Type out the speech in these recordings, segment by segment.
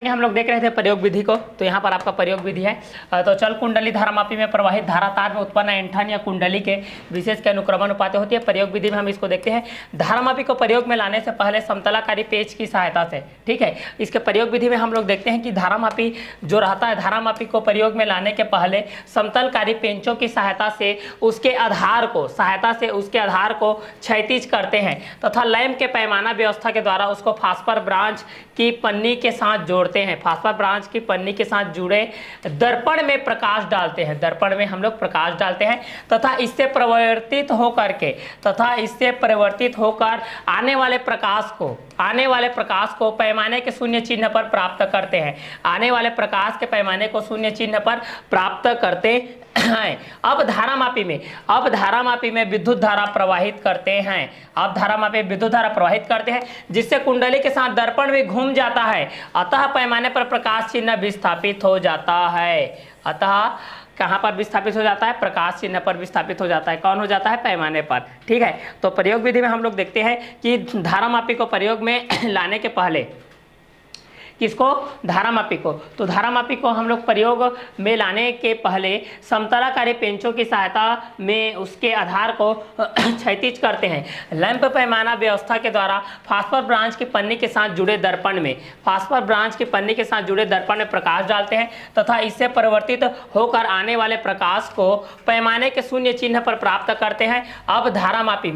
हम लोग देख रहे थे प्रयोग विधि को। तो यहाँ पर आपका प्रयोग विधि है। तो चल कुंडली धारामापी में प्रवाहित धारा तार में उत्पन्न ऐंठन या कुंडली के विशेष के अनुक्रमण उपाय होती है। प्रयोग विधि में हम इसको देखते हैं। धारामापी को प्रयोग में लाने से पहले समतलाकारी पेच की सहायता से, ठीक है, इसके प्रयोग विधि में हम लोग देखते हैं कि धारामापी जो रहता है, धारामापी को प्रयोग में लाने के पहले समतलकारी पेंचों की सहायता से उसके आधार को क्षैतिज करते हैं तथा लैंप के पैमाना व्यवस्था के द्वारा उसको फास्फर ब्रांच की पन्नी के साथ जोड़ते हैं। फास्फर ब्रांच की पन्नी के साथ जुड़े दर्पण में प्रकाश डालते हैं। दर्पण में हम लोग प्रकाश डालते हैं तथा इससे परिवर्तित होकर आने वाले प्रकाश को पैमाने के शून्य चिन्ह पर प्राप्त करते हैं। आने वाले प्रकाश के पैमाने को शून्य चिन्ह पर प्राप्त करते हैं। अब धारामापी में विद्युत धारा प्रवाहित करते हैं जिससे कुंडली के साथ दर्पण भी घूम जाता है। अतः पैमाने पर प्रकाश चिन्ह विस्थापित हो जाता है। अतः कहाँ पर विस्थापित हो जाता है? प्रकाश चिन्ह पर विस्थापित हो जाता है। कौन हो जाता है? पैमाने पर। ठीक है, तो प्रयोग विधि में हम लोग देखते हैं कि धारामापी को प्रयोग में लाने के पहले, किसको? धारामापी को। तो धारामापी को हम लोग प्रयोग में लाने के पहले समतलाकारी पेंचों की सहायता में उसके आधार को क्षैतिज करते हैं। लैंप पैमाना व्यवस्था के द्वारा फास्फर ब्रांच की पन्नी के साथ जुड़े दर्पण में प्रकाश डालते हैं तथा इससे परिवर्तित होकर आने वाले प्रकाश को पैमाने के शून्य चिन्ह पर प्राप्त करते हैं। अब धारामापी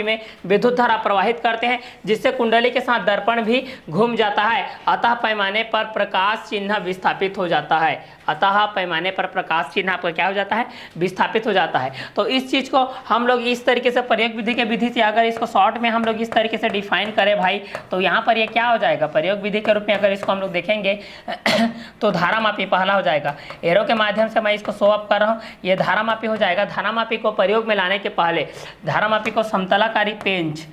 में विद्युत धारा प्रवाहित करते हैं जिससे कुंडली के साथ दर्पण भी घूम जाता है। अतः पैमाने पर प्रकाश चिन्ह विस्थापित हो जाता है। आपका क्या हो जाता है? विस्थापित हो जाता है। तो इस चीज को हम लोग इस तरीके से प्रयोग विधि के विधि से अगर इसको शॉर्ट में हम लोग इस तरीके से डिफाइन करें भाई, तो यहाँ पर ये क्या हो जाएगा? प्रयोग विधि के रूप में अगर इसको हम लोग देखेंगे तो धारामापी पहला हो जाएगा। एरो के माध्यम से मैं इसको शो अप कर रहा हूँ। ये धारामापी हो जाएगा। धारामापी को प्रयोग में लाने के पहले धारामापी को समतलकारी पेंच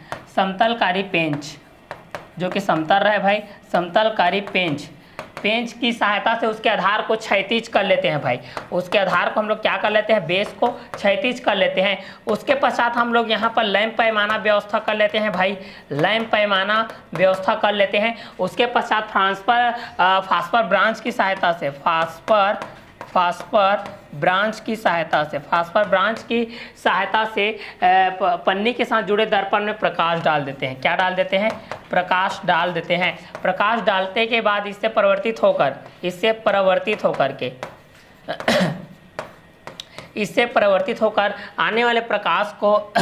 जो कि समतल रहे भाई, समतलकारी पेंच की सहायता से उसके आधार को क्षैतिज कर लेते हैं भाई। उसके आधार को हम लोग क्या कर लेते हैं? बेस को क्षैतिज कर लेते हैं। उसके पश्चात हम लोग यहाँ पर लैंप पैमाना व्यवस्था कर लेते हैं भाई, लैंप पैमाना व्यवस्था कर लेते हैं। उसके पश्चात फास्फर ब्रांच की सहायता से फास्फर ब्रांच की सहायता से पन्नी के साथ जुड़े दर्पण में प्रकाश डाल देते हैं। क्या डाल देते हैं? प्रकाश डाल देते हैं। प्रकाश डालते के बाद इससे परिवर्तित होकर आने वाले प्रकाश को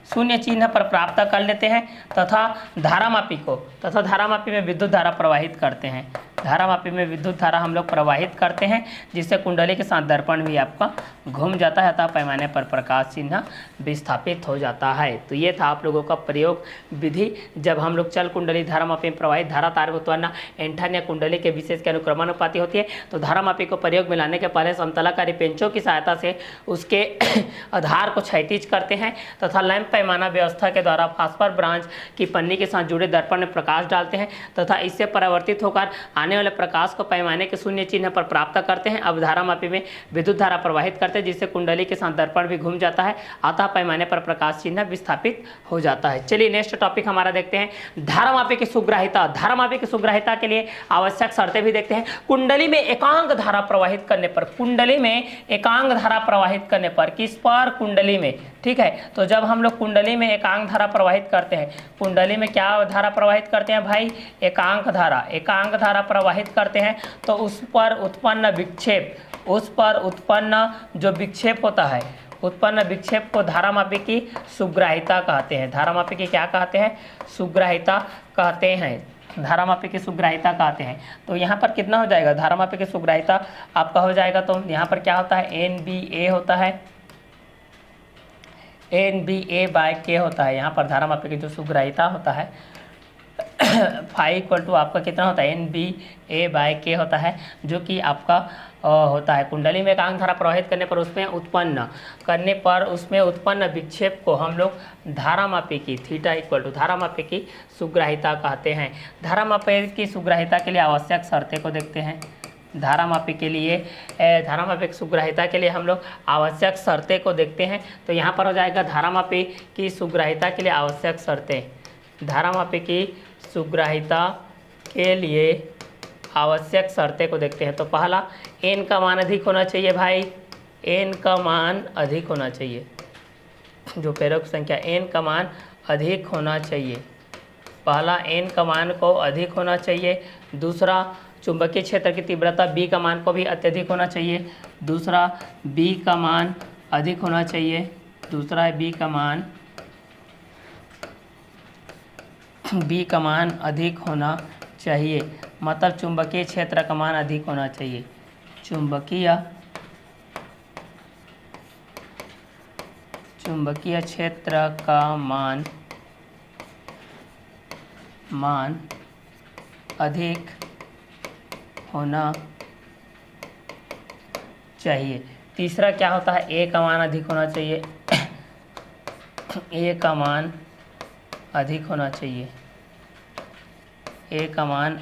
शून्य चिन्ह पर प्राप्त कर लेते हैं तथा धारामापी में विद्युत धारा प्रवाहित करते हैं। धारामापी में विद्युत धारा हम लोग प्रवाहित करते हैं जिससे कुंडली के साथ दर्पण भी आपका घूम जाता है, अतः पैमाने पर प्रकाश चिन्ह विस्थापित हो जाता है। तो ये था आप लोगों का प्रयोग विधि। जब हम लोग चल कुंडली धारामापी में प्रवाहित धारा तार में उत्पन्न ऐंठन या कुंडली के विशेष के अनुक्रमण उपाधि होती है, तो धारामापी को प्रयोग में लाने के पहले समतलाकारी पेंचों की सहायता से उसके आधार को क्षैतिज करते हैं तथा लैंप पैमाना व्यवस्था के द्वारा फास्फर ब्रांच की पन्नी के साथ जुड़े दर्पण में प्रकाश डालते हैं तथा इससे परिवर्तित होकर आने वाले प्रकाश को पैमाने के शून्य चिन्ह पर प्राप्त करते हैं। अब धारामापी में विद्युत धारा प्रवाहित करते हैं जिससे कुंडली के साथ दर्पण भी घूम जाता है, अतः पैमाने पर प्रकाश चिन्ह विस्थापित हो जाता है। चलिए नेक्स्ट टॉपिक हमारा देखते हैं, धारामापी की सुग्राह्यता। धारामापी की सुग्राह्यता के लिए आवश्यक शर्तें भी देखते हैं। कुंडली में एकांक धारा प्रवाहित करने पर, किस पर? कुंडली में। ठीक है, तो जब हम लोग कुंडली में एकांक धारा प्रवाहित करते हैं, कुंडली में क्या धारा प्रवाहित करते हैं भाई? एकांक धारा प्रवाहित करते हैं, तो उस पर उत्पन्न जो विक्षेप होता है, उत्पन्न विक्षेप को धारामापी की सुग्राह्यता कहते हैं। धारामापी की क्या कहते हैं? सुग्राह्यता कहते हैं। तो यहाँ पर कितना हो जाएगा? धारामापी की सुग्राह्यता आपका हो जाएगा, तो यहाँ पर क्या होता है? NBA होता है, NBA/K होता है। यहाँ पर धारामापी की जो सुग्राह्यता होता है फाई इक्वल टू आपका कितना होता है? NBA/K होता है, जो कि आपका होता है कुंडली में एकांक धारा प्रवाहित करने पर उसमें उत्पन्न विक्षेप को हम लोग धारामापी की थीटा इक्वल टू धारामापी की सुग्राह्यता कहते हैं। धारामापी की सुग्राह्यता के लिए आवश्यक शर्तें को देखते हैं। धारामापी की सुग्राह्यता के लिए हम लोग आवश्यक शर्तें को देखते हैं। तो यहाँ पर हो जाएगा धारामापी की सुग्राह्यता के लिए आवश्यक शर्तें। धारामापी की सुग्राह्यता के लिए आवश्यक शर्तें को देखते हैं। तो पहला, n का मान अधिक होना चाहिए भाई, n का मान अधिक होना चाहिए, जो प्रेरक संख्या n का मान अधिक होना चाहिए। पहला, n का मान को अधिक होना चाहिए। दूसरा, चुंबकीय क्षेत्र की तीव्रता B का मान को भी अत्यधिक होना चाहिए। दूसरा, B का मान अधिक होना चाहिए। दूसरा है B का मान अधिक होना चाहिए, मतलब चुंबकीय क्षेत्र का मान अधिक होना चाहिए। चुंबकीय क्षेत्र का मान अधिक होना चाहिए। तीसरा क्या होता है, ए का मान अधिक होना चाहिए। ए का मान अधिक होना चाहिए। ए का मान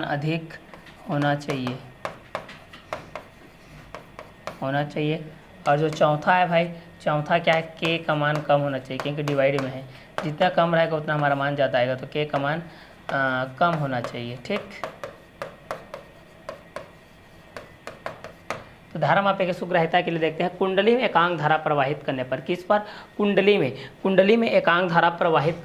अधिक होना चाहिए। और जो चौथा है भाई, चौथा क्या है, के का मान कम होना चाहिए, क्योंकि डिवाइड में है, जितना कम रहेगा उतना हमारा मान ज़्यादा आएगा, तो के का मान कम होना चाहिए। ठीक, तो धारा मापे की सुग्राह्यता के लिए देखते हैं। कुंडली में एकांक धारा प्रवाहित करने पर, किस पर, कुंडली में एकांक धारा प्रवाहित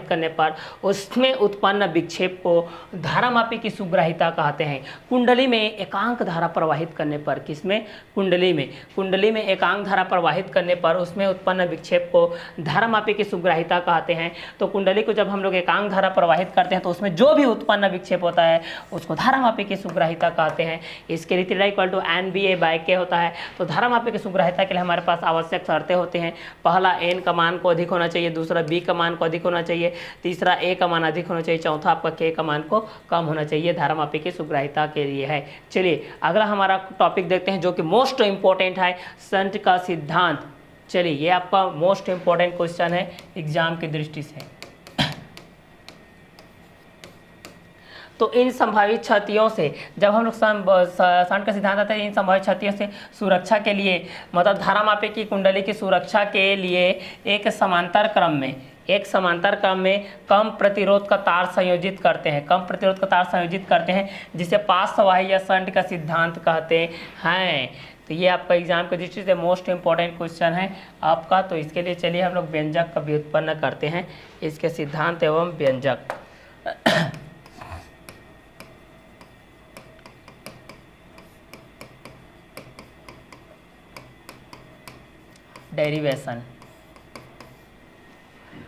करने पर उसमें उत्पन्न विक्षेप को धारा मापे की सुग्राह्यता कहते हैं। कुंडली में एकांक धारा प्रवाहित करने पर, किसमें, कुंडली में एकांक धारा प्रवाहित करने पर उसमें उत्पन्न विक्षेप को धारा मापे की सुग्राह्यता कहते हैं। तो कुंडली को जब हम लोग एकांक धारा प्रवाहित करते हैं तो उसमें जो भी उत्पन्न विक्षेप होता है उसको धारा मापे की सुग्राह्यता कहते हैं। इसके लिए थीटा इक्वल टू NBA/K होता है। तो धारा मापे की सुग्राह्यता के लिए हमारे पास आवश्यक शर्तें होते हैं। पहला, n का मान को अधिक होना चाहिए। दूसरा, b का मान को अधिक होना चाहिए। तीसरा, a का मान अधिक होना चाहिए। चौथा, आपका k का मान को कम होना चाहिए। धारा मापे की सुग्राह्यता के लिए है। चलिए अगला हमारा टॉपिक देखते हैं, जो कि मोस्ट इंपॉर्टेंट है, संट का सिद्धांत। चलिए ये आपका मोस्ट इंपॉर्टेंट क्वेश्चन है एग्जाम की दृष्टि से। तो इन संभावित क्षतियों से, जब हम लोग संट का सिद्धांत आता है, इन संभावित क्षतियों से सुरक्षा के लिए, मतलब धारा मापे की कुंडली की सुरक्षा के लिए एक समांतर क्रम में कम प्रतिरोध का तार संयोजित करते हैं, जिसे पार्श्व प्रवाही या संट का सिद्धांत कहते हैं। तो ये आपका एग्जाम की दृष्टि से मोस्ट इंपॉर्टेंट क्वेश्चन है आपका। तो इसके लिए चलिए हम लोग व्यंजक का व्युत्पन्न करते हैं, इसके सिद्धांत एवं व्यंजक। डेरिवेशन।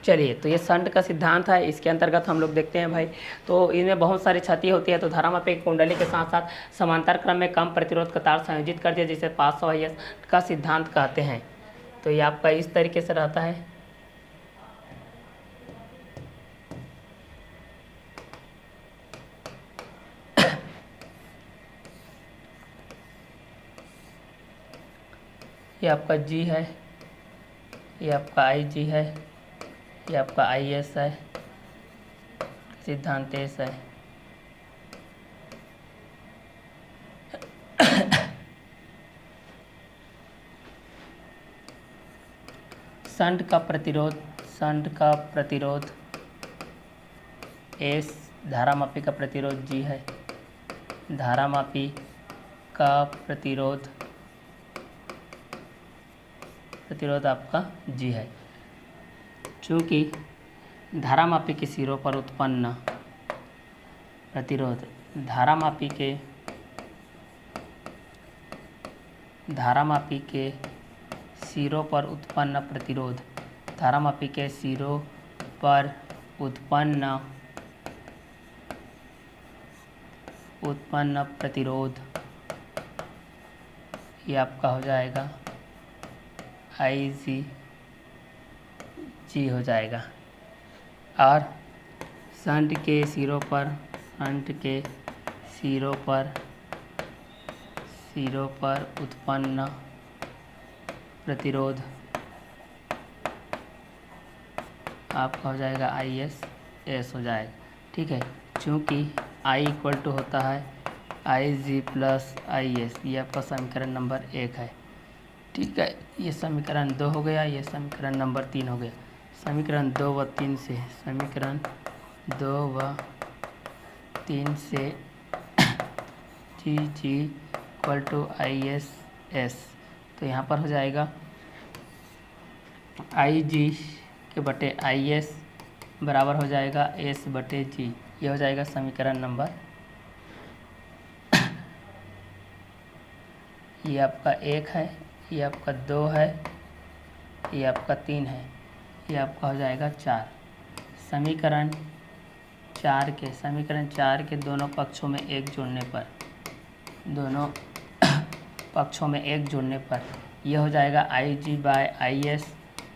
चलिए, तो ये संट का सिद्धांत है, इसके अंतर्गत हम लोग देखते हैं भाई। तो इनमें बहुत सारी क्षति होती है। तो धारा मापे की कुंडली के साथ साथ समांतर क्रम में कम प्रतिरोध का तार संयोजित कर दिया, जिसे पार्श्व प्रवाही का सिद्धांत कहते हैं। तो ये आपका इस तरीके से रहता है। ये आपका G है, ये आपका IG है, ये आपका IS है, सिद्धांत S है। संट का प्रतिरोध S, धारा मापी का प्रतिरोध G है। धारा मापी का प्रतिरोध आपका G है। चूँकि धारा मापी के सिरों पर उत्पन्न प्रतिरोध, धारा मापी के सिरों पर उत्पन्न प्रतिरोध, धारा मापी के सिरों पर उत्पन्न प्रतिरोध, ये आपका हो जाएगा IG हो जाएगा। और संट के सिरों पर उत्पन्न प्रतिरोध आपका हो जाएगा IS हो जाएगा। ठीक है, चूँकि I इक्वल टू होता है IG प्लस IS, ये आपका समीकरण नंबर 1 है। ठीक है, ये समीकरण 2 हो गया, ये समीकरण नंबर 3 हो गया। समीकरण 2 व 3 से, समीकरण 2 व 3 से G G equal to I S S, तो यहाँ पर हो जाएगा आई जी के बटे आई एस बराबर हो जाएगा एस बटे जी। ये हो जाएगा समीकरण नंबर, ये आपका 1 है, ये आपका 2 है, ये आपका 3 है, ये आपका हो जाएगा 4। समीकरण 4 के दोनों पक्षों में 1 जोड़ने पर, दोनों पक्षों में 1 जोड़ने पर यह हो जाएगा आई जी बाय आई एस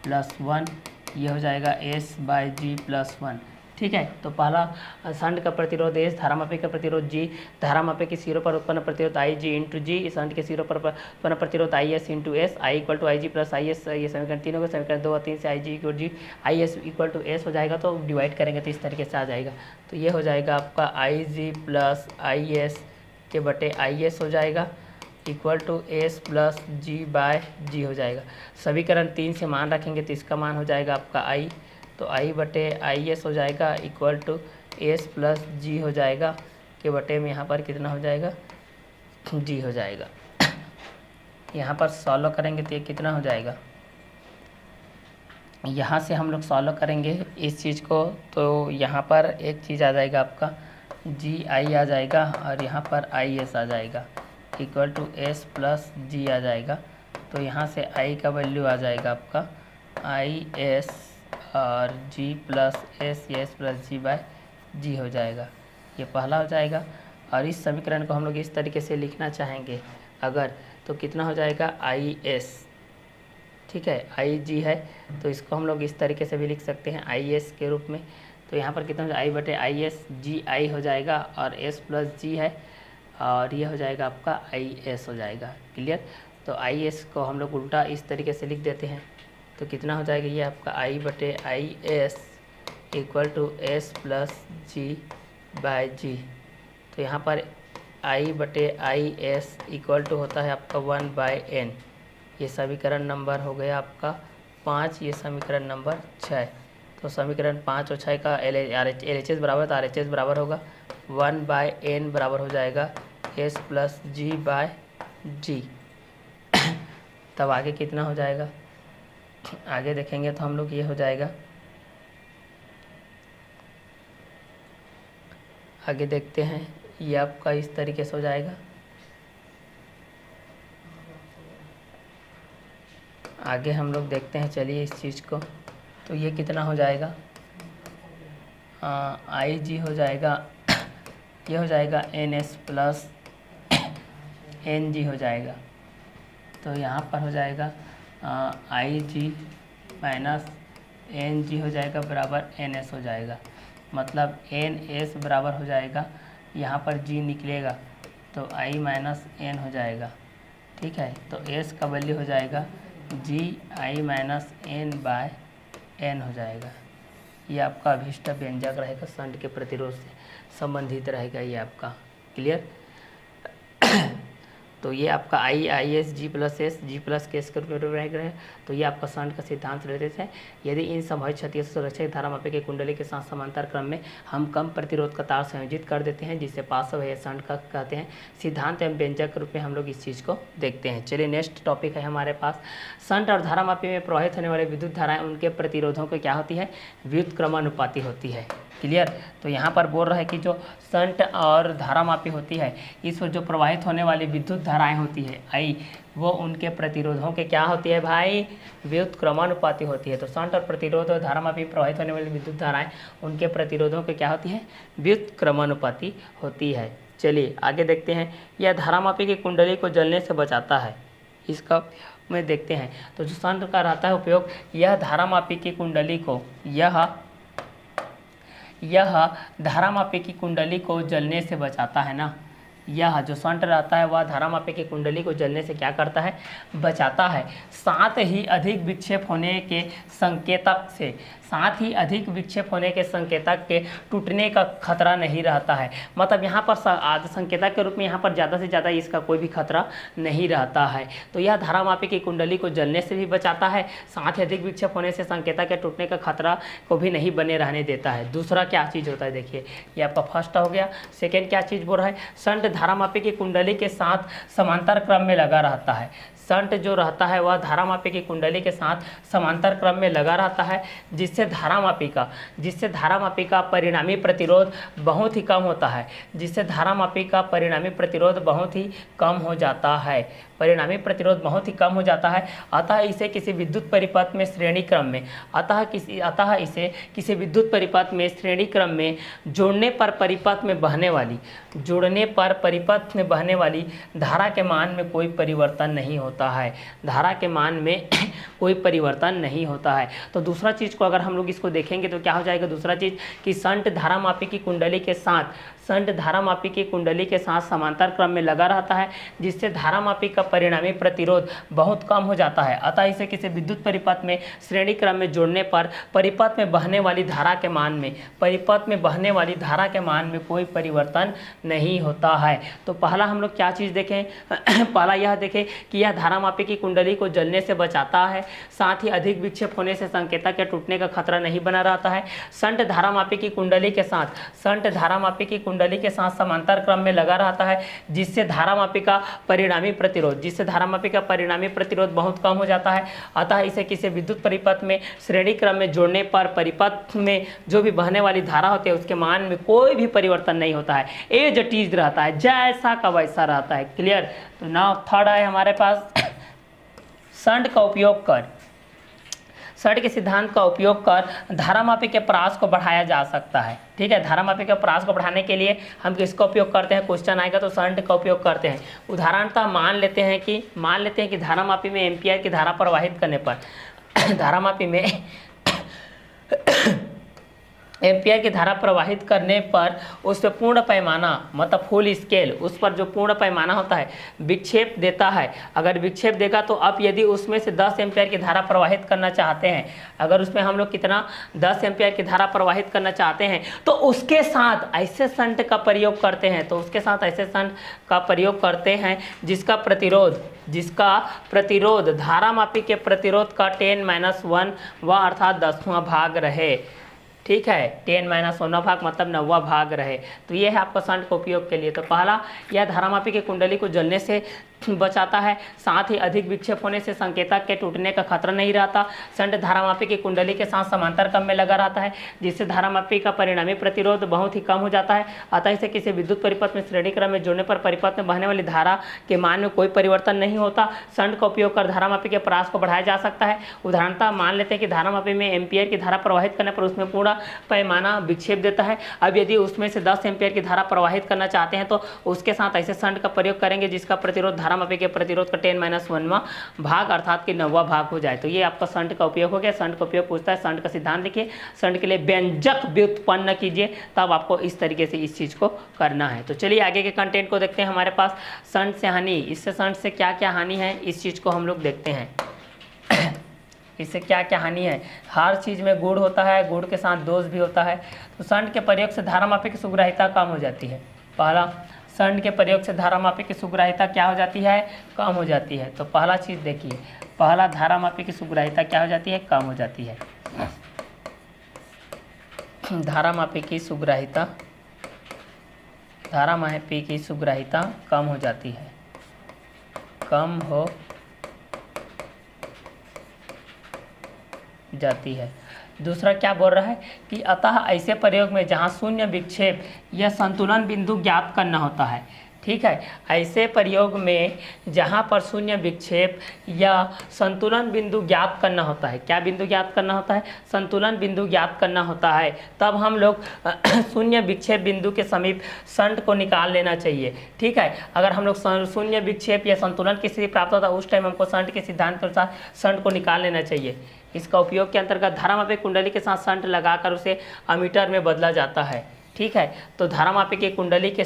प्लस 1, ये हो जाएगा एस बाय जी प्लस 1। ठीक है, तो पहला शंट का प्रतिरोध एस, धारामापी का प्रतिरोध जी, धारामापी के सिरों पर उत्पन्न प्रतिरोध आई जी इंटू जी, शंट के सिरों पर उत्पन्न प्रतिरोध I S into S, I equal to I G plus I S. ये समीकरण 3 होगा। समीकरण 2 और 3 से I G equal G I S equal to S हो जाएगा, तो डिवाइड करेंगे तो इस तरीके से आ जाएगा। तो ये हो जाएगा आपका आई जी प्लस आई एस के बटे आई एस हो जाएगा equal to S plus G by G हो जाएगा। समीकरण 3 से मान रखेंगे तो इसका मान हो जाएगा आपका आई, तो आई बटे आई एस हो जाएगा इक्वल टू एस प्लस जी हो जाएगा के बटे में यहाँ पर कितना हो जाएगा जी हो जाएगा। यहाँ पर सॉल्व करेंगे तो ये कितना हो जाएगा, यहाँ से हम लोग सॉल्व करेंगे इस चीज़ को, तो यहाँ पर एक चीज़ आ जाएगा आपका जी आई आ जाएगा और यहाँ पर आई एस आ जाएगा इक्वल टू एस प्लस जी आ जाएगा। तो यहाँ से आई का वैल्यू आ जाएगा आपका आई एस और जी plus S plus G by G हो जाएगा। ये पहला हो जाएगा। और इस समीकरण को हम लोग इस तरीके से लिखना चाहेंगे अगर, तो कितना हो जाएगा आई एस, ठीक है, आई जी है तो इसको हम लोग इस तरीके से भी लिख सकते हैं आई एस के रूप में। तो यहाँ पर कितना हो जाएगा आई बटे आई एस, जी आई हो जाएगा और एस प्लस जी है और ये हो जाएगा आपका आई एस हो जाएगा। क्लियर। तो आई एस को हम लोग उल्टा इस तरीके से लिख देते हैं, तो कितना हो जाएगा ये आपका आई बटे I S equal to S plus G by G. तो यहाँ पर आई बटे आई एस इक्वल टू होता है आपका 1 बाय एन। ये समीकरण नंबर हो गया आपका 5, ये समीकरण नंबर 6। तो समीकरण 5 और 6 का एल एच एस बराबर, तो आर एच एस बराबर होगा 1 बाय एन बराबर हो जाएगा एस प्लस जी बाय जी। तब आगे कितना हो जाएगा, आगे देखेंगे तो हम लोग ये हो जाएगा, आगे देखते हैं ये आपका इस तरीके से हो जाएगा। आगे हम लोग देखते हैं, चलिए इस चीज़ को, तो ये कितना हो जाएगा आई जी हो जाएगा, ये हो जाएगा N S plus N G हो जाएगा। तो यहाँ पर हो जाएगा आई जी माइनस एन जी हो जाएगा बराबर एन एस हो जाएगा। मतलब एन एस बराबर हो जाएगा, यहाँ पर जी निकलेगा तो आई माइनस एन हो जाएगा। ठीक है, तो एस का वैल्यू हो जाएगा जी आई माइनस एन बाय एन हो जाएगा। ये आपका अभिष्ट व्यंजक रहेगा, शंट के प्रतिरोध से संबंधित रहेगा ये आपका। क्लियर। तो ये आपका I I S G plus S G plus के इसके रूप में रहेगा। तो ये आपका शंट का सिद्धांत रहते हैं। यदि इन संभावित क्षतियों से सुरक्षित धारामापी के कुंडली के साथ समांतर क्रम में हम कम प्रतिरोध का तार संयोजित कर देते हैं, जिसे पार्श्व है शंट का कहते हैं। सिद्धांत एवं व्यंजक के रूप में हम लोग इस चीज़ को देखते हैं। चलिए नेक्स्ट टॉपिक है हमारे पास, शंट और धारामापी में प्रवाहित होने वाले विद्युत धाराएं, उनके प्रतिरोधों को क्या होती है, व्युत्क्रमानुपाती होती है। क्लियर। तो यहाँ पर बोल रहा है कि जो शंट और धारामापी होती है, इस पर जो प्रवाहित होने वाली विद्युत धाराएं होती है आई, वो उनके प्रतिरोधों के क्या होती है भाई, व्युत्क्रमानुपाती होती है। तो शंट और प्रतिरोध और धारामापी प्रवाहित होने वाली विद्युत धाराएं, उनके प्रतिरोधों के क्या होती है, व्युत्क्रमानुपाती होती है। चलिए आगे देखते हैं। यह धारामापी की कुंडली को जलने से बचाता है, इसका में देखते हैं। तो जो शंट का रहता है उपयोग, यह धारामापी की कुंडली को, यह धारामापी की कुंडली को जलने से बचाता है ना। यह जो शंट रहता है वह धारामापी की कुंडली को जलने से क्या करता है, बचाता है। साथ ही अधिक विक्षेप होने के संकेतक से साथ ही अधिक विक्षेप होने के संकेतक के टूटने का खतरा नहीं रहता है। मतलब यहाँ पर संकेतक के रूप में यहाँ पर ज़्यादा से ज़्यादा इसका कोई भी खतरा नहीं रहता है। तो यह धारामापी की कुंडली को जलने से भी बचाता है, साथ ही अधिक विक्षेप होने से संकेतक के टूटने का खतरा को भी नहीं बने रहने देता है। दूसरा क्या चीज़ होता है, देखिए ये आपका फर्स्ट हो गया। सेकेंड क्या चीज़ बोल रहा है, शंट धारामापी की कुंडली के साथ समांतर क्रम में लगा रहता है। शंट जो रहता है वह धारामापी की कुंडली के साथ समांतर क्रम में लगा रहता है, जिससे धारामापी का परिणामी प्रतिरोध बहुत ही कम होता है, जिससे धारामापी का परिणामी प्रतिरोध बहुत ही कम हो जाता है, अतः इसे किसी विद्युत परिपथ में श्रेणी क्रम में जोड़ने पर परिपथ में बहने वाली धारा के मान में कोई परिवर्तन नहीं होता है। तो दूसरा चीज़ को अगर हम लोग इसको देखेंगे तो क्या हो जाएगा, दूसरा चीज़ कि शंट धारामापी की कुंडली के साथ समांतर क्रम में लगा रहता है, जिससे धारामापी का परिणामी प्रतिरोध बहुत कम हो जाता है, अतः इसे किसी विद्युत परिपथ में श्रेणी क्रम में जोड़ने पर परिपथ में बहने वाली धारा के मान में कोई परिवर्तन नहीं होता है। तो पहला हम लोग क्या चीज़ देखें पहला यह देखें कि यह धारामापी की कुंडली को जलने से बचाता है, साथ ही अधिक विक्षेप होने से संकेतक के टूटने का खतरा नहीं बना रहता है। शंट धारामापी की कुंडली के साथ समांतर क्रम में लगा रहता है, जिससे धारामापी का परिणामी प्रतिरोध बहुत कम हो जाता है, अतः इसे किसी विद्युत परिपथ में श्रेणी क्रम में जोड़ने पर परिपथ में जो भी बहने वाली धारा होती है उसके मान में कोई भी परिवर्तन नहीं होता है, एज इट इज रहता है, जैसा का वैसा रहता है। क्लियर। तो नाउ थर्ड है हमारे पास शंट के सिद्धांत का उपयोग कर धारामापी के परास को बढ़ाया जा सकता है। ठीक है, धारामापी के परास को बढ़ाने के लिए हम किसका उपयोग करते हैं, क्वेश्चन आएगा तो शंट का उपयोग करते हैं। उदाहरणतः मान लेते हैं कि धारामापी में एम्पियर की धारा प्रवाहित करने पर एम्पियर की धारा प्रवाहित करने पर उस पर पूर्ण पैमाना मतलब फुल स्केल उस पर जो पूर्ण पैमाना होता है विक्षेप देता है। अगर विक्षेप देगा तो अब यदि उसमें से 10 एम्पियर की धारा प्रवाहित करना चाहते हैं, अगर उसमें हम लोग 10 एम्पियर की धारा प्रवाहित करना चाहते हैं तो उसके साथ ऐसे शंट का प्रयोग करते हैं जिसका प्रतिरोध धारामापी के प्रतिरोध का 10-1 व अर्थात 10वां भाग रहे। ठीक है, 10-1 भाग मतलब 9वां भाग रहे। तो ये है आपका शंट का उपयोग के लिए। तो पहला, यह धारामापी की कुंडली को जलने से बचाता है, साथ ही अधिक विक्षेप होने से संकेतक के टूटने का खतरा नहीं रहता। शंट धारामापी की कुंडली के साथ समांतर क्रम में लगा रहता है, जिससे धारामापी का परिणामी प्रतिरोध बहुत ही कम हो जाता है, अतः इसे किसी विद्युत परिपथ में श्रेणी क्रम में जोड़ने पर परिपथ में बहने वाली धारा के मान में कोई परिवर्तन नहीं होता। शंट का उपयोग कर धारामापी के परास को बढ़ाया जा सकता है। उदाहरणतः मान लेते हैं कि धारामापी में एम्पियर की धारा प्रवाहित करने पर उसमें पूर्ण पैमाना विक्षेप देता है। अब यदि उसमें से 10 एम्पियर की धारा प्रवाहित करना चाहते हैं तो उसके साथ ऐसे शंट का प्रयोग करेंगे जिसका प्रतिरोध धारामापी के प्रतिरोध का 10-1वां भाग अर्थात कि 9वां भाग हो जाए। तो ये आपका शंट का उपयोग हो गया। शंट का उपयोग पूछता है, शंट का सिद्धांत लिखिए, शंट के लिए व्यंजक व्युत्पन्न कीजिए, तब आपको इस तरीके से इस चीज़ को करना है। तो चलिए आगे के कंटेंट को देखते हैं। हमारे पास शंट से हानि, इससे शंट से क्या क्या हानि है इस चीज़ को हम लोग देखते हैं। इससे क्या क्या हानि है, हर चीज़ में गुण होता है, गुण के साथ दोष भी होता है। तो शंट के प्रयोग से धारामापी की सुग्राह्यता कम हो जाती है। पहला, शंट के प्रयोग से धारामापी की सुग्राह्यता क्या हो जाती है, कम हो जाती है। तो पहला चीज़ देखिए, पहला धारामापी की सुग्राह्यता क्या हो जाती है, कम हो जाती है। धारामापी की सुग्राह्यता कम हो जाती है, कम हो जाती है। दूसरा क्या बोल रहा है कि अतः ऐसे प्रयोग में जहाँ शून्य विक्षेप या संतुलन बिंदु ज्ञात करना होता है। ठीक है, ऐसे प्रयोग में जहाँ पर शून्य विक्षेप या संतुलन बिंदु ज्ञात करना होता है, क्या बिंदु ज्ञात करना होता है, संतुलन बिंदु ज्ञात करना होता है, तब हम लोग शून्य विक्षेप बिंदु के समीप शंट को निकाल लेना चाहिए। ठीक है, अगर हम लोग शून्य विक्षेप या संतुलन की स्थिति प्राप्त होता है उस टाइम हमको शंट के सिद्धांत के अनुसार शंट को निकाल लेना चाहिए। इसका उपयोग के अंतर्गत धारामापी कुंडली के साथ शंट लगाकर उसे अमीटर में बदला जाता है। ठीक है। तो धारामापी की कुंडली के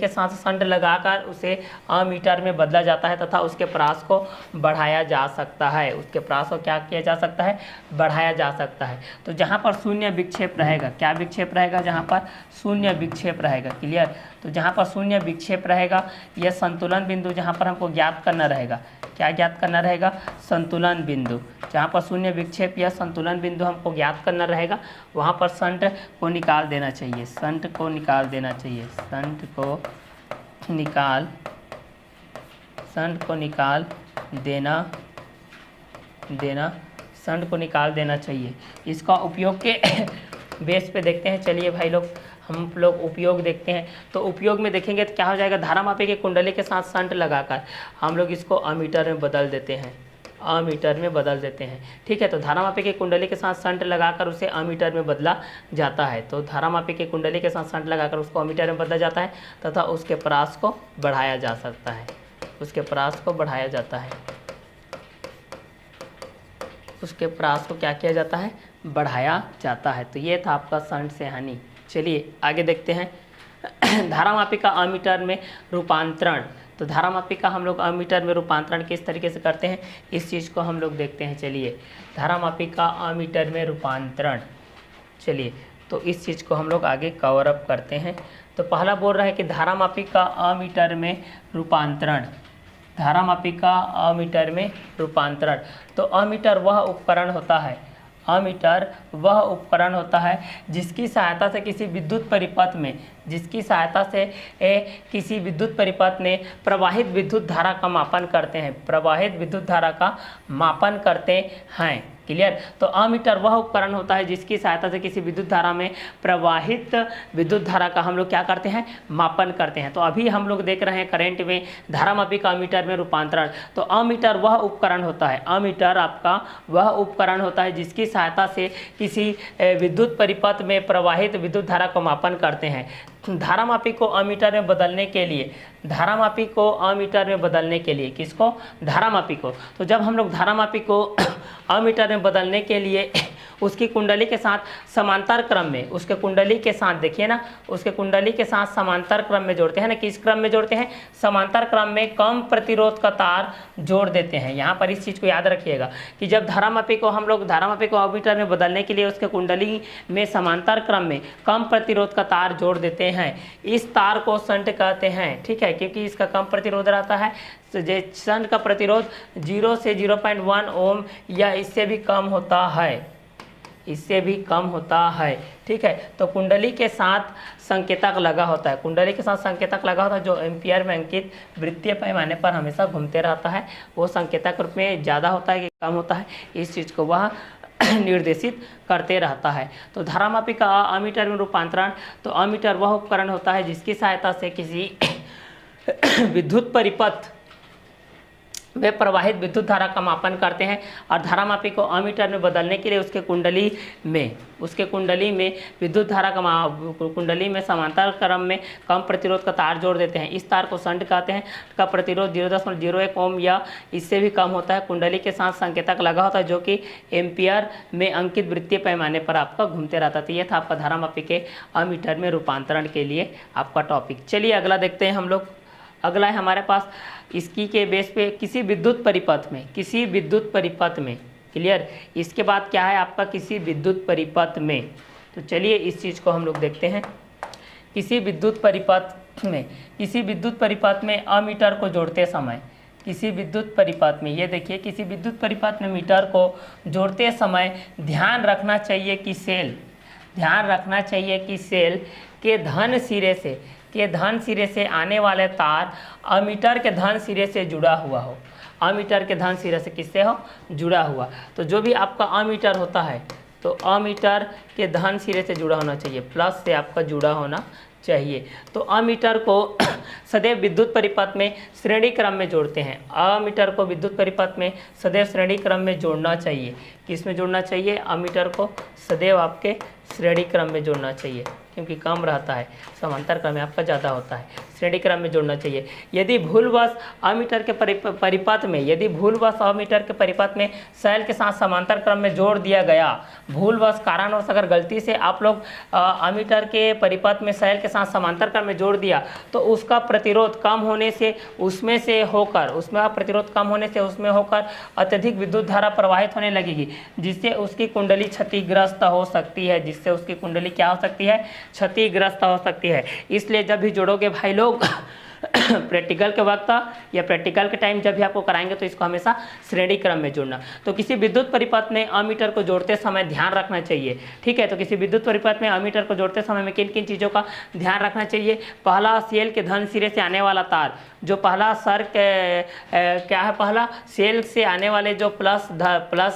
साथ संट लगाकर उसे अमीटर में बदला जाता है तथा उसके प्रास को बढ़ाया जा सकता है। उसके प्रास को क्या किया जा सकता है? बढ़ाया जा सकता है। तो जहाँ पर शून्य विक्षेप रहेगा, क्या विक्षेप रहेगा? जहाँ पर शून्य विक्षेप रहेगा। क्लियर? तो जहाँ पर शून्य विक्षेप रहेगा, यह संतुलन बिंदु जहाँ पर हमको ज्ञात करना रहेगा। क्या ज्ञात करना रहेगा? संतुलन बिंदु। जहाँ पर शून्य विक्षेप या संतुलन बिंदु हमको ज्ञात करना रहेगा, वहाँ पर संट को निकाल देना चाहिए। संट को निकाल देना चाहिए। संट को निकाल देना चाहिए। इसका उपयोग के बेस पे देखते हैं। चलिए भाई लोग, हम लोग उपयोग देखते हैं। तो उपयोग में देखेंगे तो क्या हो जाएगा? धारामापी की कुंडली के साथ संट लगाकर हम लोग इसको अमीटर में बदल देते हैं। ठीक है। तो धारामापी की कुंडली के साथ संट लगाकर उसे अमीटर में बदला जाता है। तो धारामापी की कुंडली के साथ संट लगाकर उसको अमीटर में बदला जाता है तथा उसके प्रास को बढ़ाया जा सकता है। उसके प्रास को क्या किया जाता है? बढ़ाया जाता है। तो ये था आपका संट से हानि। चलिए आगे देखते हैं। धारामापी का अमीटर में रूपांतरण। तो धारामापी का हम लोग अमीटर में रूपांतरण किस तरीके से करते हैं, इस चीज़ को हम लोग देखते हैं। चलिए, धारामापी का अमीटर में रूपांतरण। चलिए, तो इस चीज़ को हम लोग आगे कवर अप करते हैं। तो पहला बोल रहा है कि धारामापी का अमीटर में रूपांतरण। धारामापी का अमीटर में रूपांतरण। तो अमीटर वह उपकरण होता है जिसकी सहायता से किसी विद्युत परिपथ में प्रवाहित विद्युत धारा का मापन करते हैं। क्लियर? तो अमीटर वह उपकरण होता है जिसकी सहायता से किसी विद्युत धारा में प्रवाहित विद्युत धारा का हम लोग क्या करते हैं? मापन करते हैं। तो अभी हम लोग देख रहे हैं करंट में धारामापी का अमीटर में रूपांतरण। तो अमीटर वह उपकरण होता है, अमीटर आपका वह उपकरण होता है जिसकी सहायता से किसी विद्युत परिपथ में प्रवाहित विद्युत धारा को मापन करते हैं। धारामापी को अमीटर में बदलने के लिए, किसको? धारामापी को। तो जब हम लोग धारामापी को अमीटर में बदलने के लिए उसकी कुंडली के साथ समांतर क्रम में, उसके कुंडली के साथ देखिए ना, उसके कुंडली के साथ समांतर क्रम में जोड़ते हैं ना। किस क्रम में जोड़ते हैं? समांतर क्रम में कम प्रतिरोध का तार जोड़ देते हैं। यहाँ पर इस चीज़ को याद रखिएगा कि जब धारामापी को अमीटर में बदलने के लिए उसके कुंडली में समांतर क्रम में कम प्रतिरोध का तार जोड़ देते हैं, इस तार को संट कहते हैं। ठीक है, क्योंकि इसका कम प्रतिरोध रहता है। तो संट का प्रतिरोध 0 से 0.1 ओम या इससे भी कम होता है। ठीक है। तो कुंडली के साथ संकेतक लगा होता है, जो एम्पियर में अंकित वृत्तीय पैमाने पर हमेशा घूमते रहता है। वो संकेतक रूप में ज़्यादा होता है कि कम होता है, इस चीज़ को वह निर्देशित करते रहता है। तो धारामापी का अमीटर में रूपांतरण। तो अमीटर वह उपकरण होता है जिसकी सहायता से किसी विद्युत परिपथ वे प्रवाहित विद्युत धारा का मापन करते हैं। और धारामापी को अमीटर में बदलने के लिए उसके कुंडली में विद्युत धारा का कुंडली में समांतर क्रम में कम प्रतिरोध का तार जोड़ देते हैं। इस तार को संट कहते हैं। का प्रतिरोध 0.01 ओम या इससे भी कम होता है। कुंडली के साथ संकेतक लगा होता है जो कि एम्पियर में अंकित वृत्तीय पैमाने पर आपका घूमते रहता है। ये था आपका धारामापी के अमीटर में रूपांतरण के लिए आपका टॉपिक। चलिए अगला देखते हैं हम लोग। अगला है हमारे पास इसकी के बेस पे किसी विद्युत परिपथ में। क्लियर? इसके बाद क्या है आपका? किसी विद्युत परिपथ में। तो चलिए इस चीज़ को हम लोग देखते हैं। किसी विद्युत परिपथ में अमीटर को जोड़ते समय, किसी विद्युत परिपथ में, ये देखिए, किसी विद्युत परिपथ में मीटर को जोड़ते समय ध्यान रखना चाहिए कि सेल के धन सिरे से आने वाले तार अमीटर के धन सिरे से जुड़ा हुआ हो। अमीटर के धन सिरे से किससे हो? जुड़ा हुआ। तो जो भी आपका अमीटर होता है तो अमीटर के धन सिरे से जुड़ा होना चाहिए, प्लस से आपका जुड़ा होना चाहिए। तो अमीटर को सदैव विद्युत परिपथ में श्रेणी क्रम में जोड़ते हैं। अमीटर को विद्युत परिपथ में सदैव श्रेणी क्रम में जोड़ना चाहिए। किस में जोड़ना चाहिए? अमीटर को सदैव आपके श्रेणी क्रम में जोड़ना चाहिए। क्योंकि कम रहता है, समांतर क्रम में आपका ज़्यादा होता है, श्रेणी क्रम में जोड़ना चाहिए। यदि भूलवश अमीटर के परिपथ में शैल के साथ समांतर क्रम में जोड़ दिया गया, भूलवश कारणवश अगर गलती से आप लोग अमीटर के परिपथ में शैल के साथ समांतर क्रम में जोड़ दिया तो उसका प्रतिरोध कम होने से उसमें होकर अत्यधिक विद्युत धारा प्रवाहित होने लगेगी, जिससे उसकी कुंडली क्षतिग्रस्त हो सकती है, क्षतिग्रस्त हो सकती है। इसलिए जब भी जोड़ोगे भाई लोग प्रैक्टिकल के वक्त या प्रैक्टिकल के टाइम जब भी आपको कराएंगे तो इसको हमेशा श्रेणी क्रम में जोड़ना। तो किसी विद्युत परिपथ में अमीटर को जोड़ते समय ध्यान रखना चाहिए, ठीक है। तो किसी विद्युत परिपथ में अमीटर को जोड़ते समय में किन किन चीज़ों का ध्यान रखना चाहिए। पहला, सेल के धन सिरे से आने वाला तार, जो पहला पहला सेल से आने वाले जो प्लस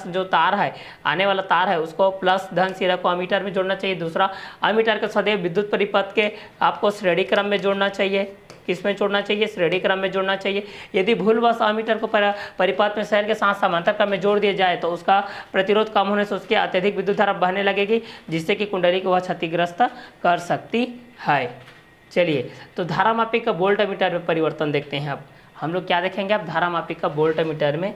जो तार है, आने वाला तार है, उसको प्लस धन सिरा को अमीटर में जोड़ना चाहिए। दूसरा, अमीटर के सदैव विद्युत परिपथ के आपको श्रेणी क्रम में जोड़ना चाहिए। किसमें जोड़ना चाहिए? श्रेणी क्रम में जोड़ना चाहिए। यदि भूलवश अमीटर को परिपथ में शैल के साथ समांतर क्रम में जोड़ दिया जाए तो उसका प्रतिरोध कम होने से उसके अत्यधिक विद्युत धारा बहने लगेगी, जिससे कि कुंडली को वह क्षतिग्रस्त कर सकती है। चलिए, तो धारामापी का वोल्टमीटर में परिवर्तन देखते हैं। अब हम लोग क्या देखेंगे? अब धारामापी का वोल्टमीटर में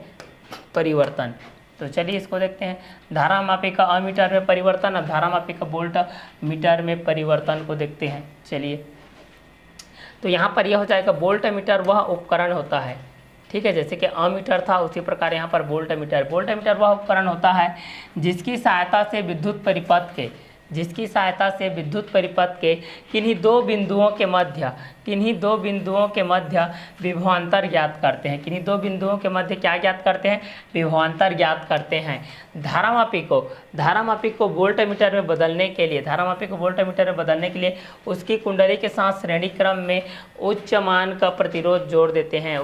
परिवर्तन। तो चलिए इसको देखते हैं। धारामापी का अमीटर में परिवर्तन, अब धारामापी का वोल्टमीटर में परिवर्तन को देखते हैं। चलिए, तो यहाँ पर यह हो जाएगा, वोल्टमीटर वह उपकरण होता है, ठीक है, जैसे कि अमीटर था उसी प्रकार यहाँ पर वोल्टमीटर वह उपकरण होता है जिसकी सहायता से विद्युत परिपथ के किन्हीं दो बिंदुओं के मध्य विभवांतर ज्ञात करते हैं। किन्हीं दो बिंदुओं के मध्य क्या ज्ञात करते हैं? विभवांतर ज्ञात करते हैं। धारामापी को वोल्टमीटर में बदलने के लिए उसकी कुंडली के साथ श्रेणी क्रम में उच्च मान का प्रतिरोध जोड़ देते हैं।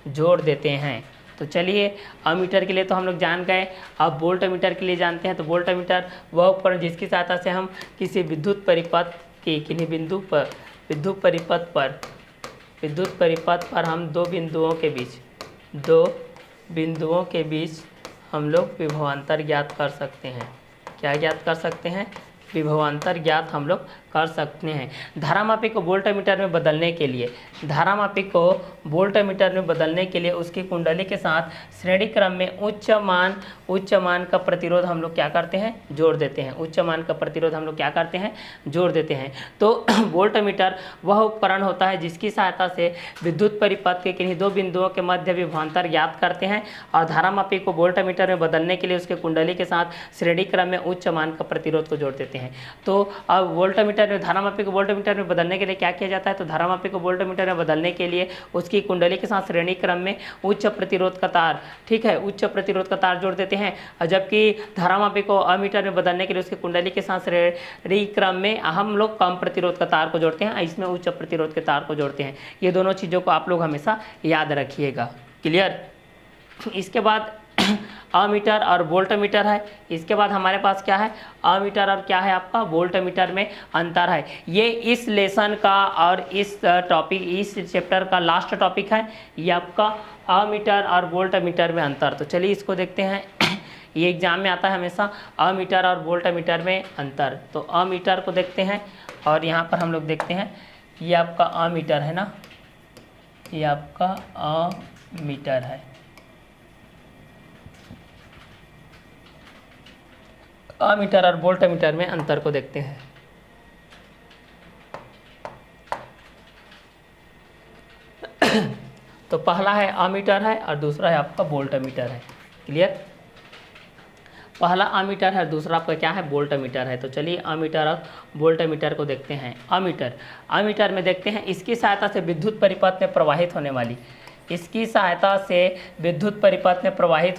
जोड़ देते हैं। तो चलिए, अमीटर के लिए तो हम लोग जान गए, अब वोल्टमीटर के लिए जानते हैं। तो वोल्टमीटर वह उपकरण जिसकी सहायता से हम किसी विद्युत परिपथ के किन्हीं विद्युत परिपथ पर हम दो बिंदुओं के बीच हम लोग विभवांतर ज्ञात कर सकते हैं। क्या ज्ञात कर सकते हैं? विभवांतर ज्ञात हम लोग कर सकते हैं। धारामापी को वोल्टमीटर में बदलने के लिए उसकी कुंडली के साथ श्रेणी क्रम में उच्च मान का प्रतिरोध हम लोग क्या करते हैं? जोड़ देते हैं। तो वोल्टमीटर वह उपकरण होता है जिसकी सहायता से विद्युत परिपथ के किन्हीं दो बिंदुओं के मध्य विभवांतर ज्ञात करते हैं, और धारामापी को वोल्टमीटर में बदलने के लिए उसके कुंडली के साथ श्रेणी क्रम में उच्च मान का प्रतिरोध को जोड़ देते हैं। तो अब धारामापी को वोल्टमीटर में बदलने के लिए क्या किया जाता है? तो धारामापी को वोल्टमीटर में बदलने के लिए उसकी कुंडली के साथ श्रेणी क्रम में उच्च प्रतिरोध का तार, ठीक है, जोड़ देते हैं। और जबकि धारामापी को अमीटर में बदलने के लिए उसकी कुंडली के साथ श्रेणी क्रम में हम लोग कम प्रतिरोध का तार को जोड़ते हैं, इसमें उच्च प्रतिरोध के तार को जोड़ते हैं। ये दोनों चीज़ों को आप लोग हमेशा याद रखिएगा। क्लियर? इसके बाद अमीटर और वोल्टमीटर है। इसके बाद हमारे पास क्या है? अमीटर और क्या है आपका? वोल्टमीटर में अंतर है। ये इस लेसन का और इस चैप्टर का लास्ट टॉपिक है, ये आपका अमीटर और वोल्टमीटर में अंतर। तो चलिए इसको देखते हैं। ये एग्जाम में आता है हमेशा, अमीटर और वोल्टमीटर में अंतर। तो अमीटर को देखते हैं और यहाँ पर हम लोग देखते हैं, ये आपका अमीटर है ना, ये आपका अमीटर है। अमीटर और वोल्टमीटर में अंतर को देखते हैं। तो पहला है अमीटर है और दूसरा है आपका वोल्टमीटर है। क्लियर? पहला अमीटर है, दूसरा आपका क्या है? वोल्टमीटर है। तो चलिए अमीटर और वोल्टमीटर को देखते हैं। अमीटर में देखते हैं, इसकी सहायता से विद्युत परिपथ में प्रवाहित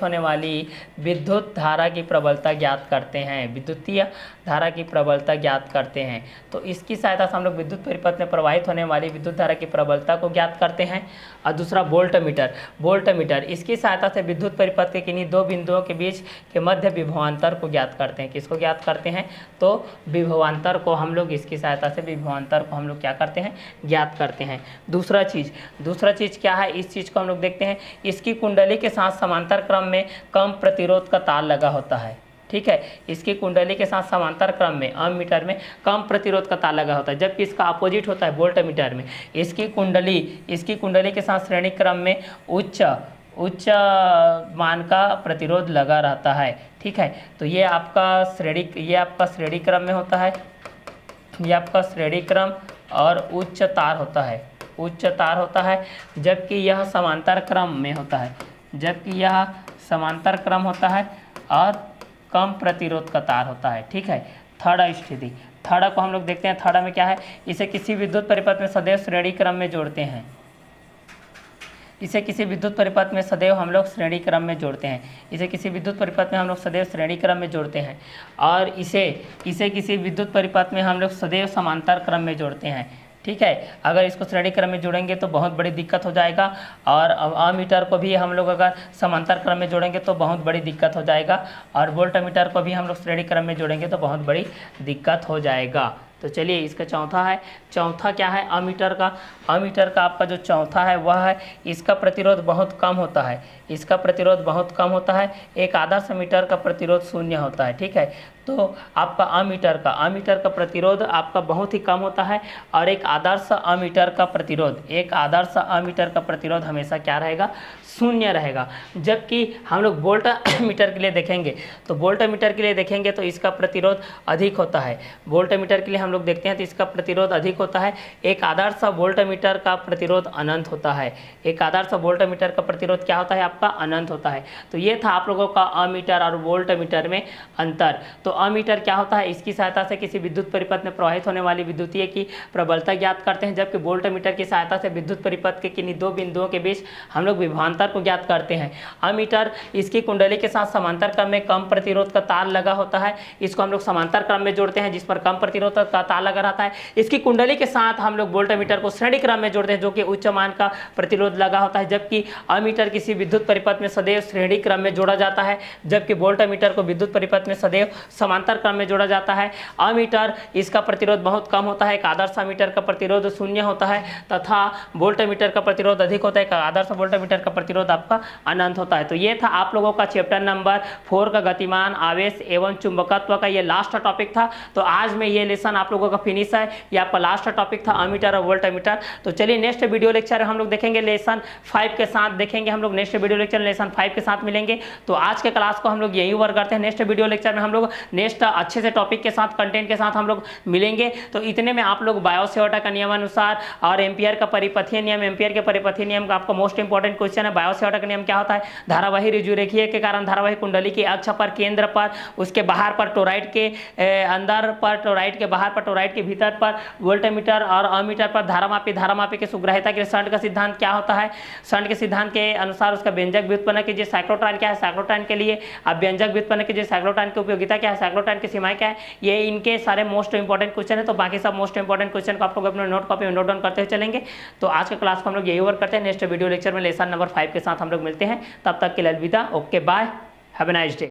होने वाली विद्युत धारा की प्रबलता ज्ञात करते हैं। विद्युतीय धारा की प्रबलता ज्ञात करते हैं। तो इसकी सहायता से हम लोग विद्युत परिपथ में प्रवाहित होने वाली विद्युत धारा की प्रबलता को ज्ञात करते हैं। और दूसरा वोल्टमीटर इसकी सहायता से विद्युत परिपथ के किन्हीं दो बिंदुओं के बीच के मध्य विभवांतर को ज्ञात करते हैं। किसको ज्ञात करते हैं? तो विभवांतर को हम लोग, इसकी सहायता से विभवांतर को हम लोग क्या करते हैं? ज्ञात करते हैं। दूसरा चीज़ क्या है? इस चीज़ को हम लोग देखते हैं, इसकी कुंडली के साथ समांतर क्रम में कम प्रतिरोध का तार लगा होता है। ठीक है। इसकी कुंडली के साथ समांतर क्रम में अमीटर में कम प्रतिरोध का तार लगा होता है, जबकि इसका अपोजिट होता है वोल्टमीटर में। इसकी कुंडली के साथ श्रेणी क्रम में उच्च मान का प्रतिरोध लगा रहता है, ठीक है। तो ये आपका श्रेणी क्रम में होता है, ये आपका श्रेणी क्रम और उच्च तार होता है, जबकि यह समांतर क्रम में होता है, और कम प्रतिरोध का तार होता है, ठीक है। थर्ड स्थिति, थर्ड को हम लोग देखते हैं। थर्ड में क्या है, इसे किसी विद्युत परिपथ में सदैव श्रेणी क्रम में जोड़ते हैं। इसे किसी विद्युत परिपथ में सदैव हम लोग श्रेणी क्रम में जोड़ते हैं, और इसे किसी विद्युत परिपथ में हम लोग सदैव समांतर क्रम में जोड़ते हैं, ठीक है। अगर इसको श्रेणी क्रम में जोड़ेंगे तो बहुत बड़ी दिक्कत हो जाएगा, और अमीटर को भी हम लोग अगर समांतर क्रम में जोड़ेंगे तो बहुत बड़ी दिक्कत हो जाएगा, और वोल्टमीटर को भी हम लोग श्रेणी क्रम में जोड़ेंगे तो बहुत बड़ी दिक्कत हो जाएगा। तो चलिए इसका चौथा क्या है, अमीटर का आपका जो चौथा है वह है, इसका प्रतिरोध बहुत कम होता है। एक आदर्श मीटर का प्रतिरोध 0 होता है, ठीक है। तो आपका अमीटर का प्रतिरोध आपका बहुत ही कम होता है, और एक आदर्श अमीटर का प्रतिरोध हमेशा क्या रहेगा, 0 रहेगा। जबकि हम लोग वोल्ट मीटर के लिए देखेंगे तो इसका प्रतिरोध अधिक होता है। वोल्टमीटर के लिए हम लोग देखते हैं तो इसका प्रतिरोध अधिक होता है। एक आदर्श वोल्टमीटर का प्रतिरोध अनंत होता है। क्या होता है आपका, अनंत होता है। तो ये था आप लोगों का अमीटर और वोल्टमीटर में अंतर। तो अमीटर क्या होता है, इसकी सहायता से किसी विद्युत परिपथ में प्रवाहित होने वाली विद्युतीय की प्रबलता ज्ञात करते हैं, जबकि वोल्टमीटर की सहायता से विद्युत परिपथ के किन्हीं दो बिंदुओं के बीच हम लोग विभवांतर को ज्ञात करते हैं। अमीटर इसकी कुंडली के साथ समांतर क्रम में कम प्रतिरोध का तार लगा होता है, इसको हम लोग समांतर क्रम में जोड़ते हैं जिस पर कम प्रतिरोध का तार लगा रहता है। इसकी कुंडली के साथ हम लोग वोल्टमीटर को श्रेणी क्रम में जोड़ते हैं जो कि उच्च मान का प्रतिरोध लगा होता है, जबकि अमीटर किसी विद्युत परिपथ में सदैव श्रेणी क्रम में जोड़ा जाता है, जबकि वोल्टमीटर को विद्युत परिपथ में सदैव समांतर क्रम में जोड़ा जाता है। अमीटर इसका प्रतिरोध बहुत कम होता है, एक आदर्श अमीटर का प्रतिरोध 0 होता है, तथा वोल्टमीटर का प्रतिरोध अधिक होता है, एक आदर्श वोल्टमीटर का प्रतिरोध आपका अनंत होता है। तो ये था आप लोगों का चैप्टर नंबर 4 का गतिमान, आवेश एवं चुंबकत्व का ये लास्ट टॉपिक था। तो आज में ये लेसन आप लोगों का फिनिश है, ये आपका लास्ट टॉपिक था अमीटर और वोल्टमीटर। तो चलिए नेक्स्ट वीडियो लेक्चर हम लोग देखेंगे लेसन 5 के साथ देखेंगे, हम लोग नेक्स्ट वीडियो लेक्चर लेसन 5 के साथ मिलेंगे। तो आज के क्लास को हम लोग यही ओवर करते हैं, नेक्स्ट वीडियो लेक्चर में हम लोग नेक्स्ट अच्छे से टॉपिक के साथ, कंटेंट के साथ हम लोग मिलेंगे। तो इतने में आप लोग बायो-सेवर्ट का नियमानुसार और एम्पियर का परिपथीय नियम, एम्पियर के परिपथीय नियम का आपका मोस्ट इंपॉर्टेंट क्वेश्चन है। बायो-सेवर्ट का नियम क्या होता है, धारावाही ऋजुरेखीय के कारण धारावाही कुंडली की अक्ष पर केंद्र पर, उसके बाहर पर टोराइड के अंदर पर, टोराइड के बाहर पर, टोराइड के भीतर पर वोल्टमीटर और अमीटर पर धारामापी के सुग्राह्यता के शंट का सिद्धांत क्या होता है। शंट के सिद्धांत के अनुसार उसका व्यंजक व्युत्पन्न कीजिए। साइक्लोट्रॉन क्या है, साइक्लोट्रॉन के लिए आप व्यंजक व्युत्पन्न कीजिए। साइक्लोट्रॉन की उपयोगिता क्या है, साइक्लोट्रॉन की सीमाएं क्या है, ये इनके सारे मोस्ट इंपॉर्टेंट क्वेश्चन है। तो बाकी सब मोस्ट इंपॉर्टेंट क्वेश्चन को आप लोग अपने नोट कॉपी में नोट डाउन करते हुए चलेंगे। तो आज के क्लास को हम लोग यही ओवर करते हैं, नेक्स्ट वीडियो लेक्चर में लेसन नंबर 5 के साथ हम लोग मिलते हैं। तब तक के लिए अलविदा, okay bye, have a nice day.